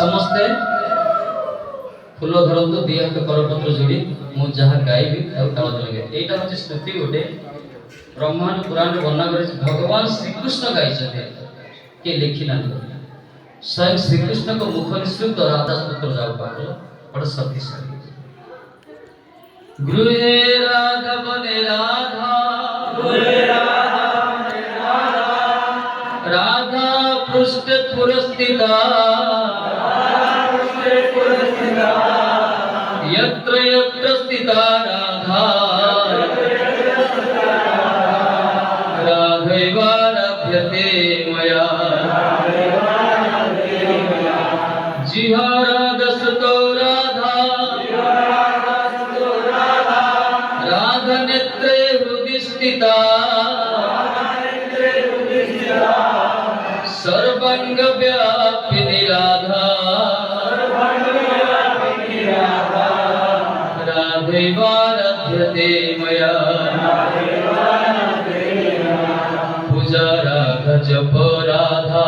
समस्ते फुल धरतु दी हाथ करपत्र जोड़ी मु जहाँ गायबी ताल लगे यहाँ हूँ स्तुति गोटे ब्रह्मांड पुराण वर्णना कर भगवान श्रीकृष्ण गाई किए लिखिना स्वयं श्रीकृष्ण को मुख निश्चित राधा स्तोत्र जाऊ पागल बड़ शक्तिशाली गृहे राधा बने राधा राधा पृष्ठ पुरस्थिता यत्र यत्र स्थिता राधा राधैवारभ्यते मया जिहाराधसतो राधा राधनेत्रे हृदि स्थिता सर्वांग व्यापिनी राधा राधैवारभ्यते मया पूजा राधा जप राधा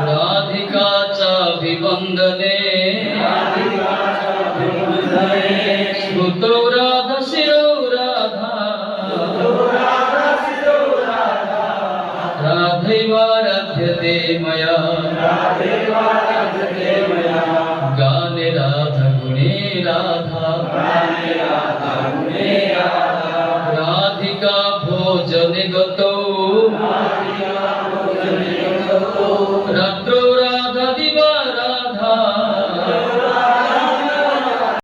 राधिका चाभिवन्दने स्तुतो राधा शिरो राधा राधैवारभ्यते मया गाने राधा गुणे राधा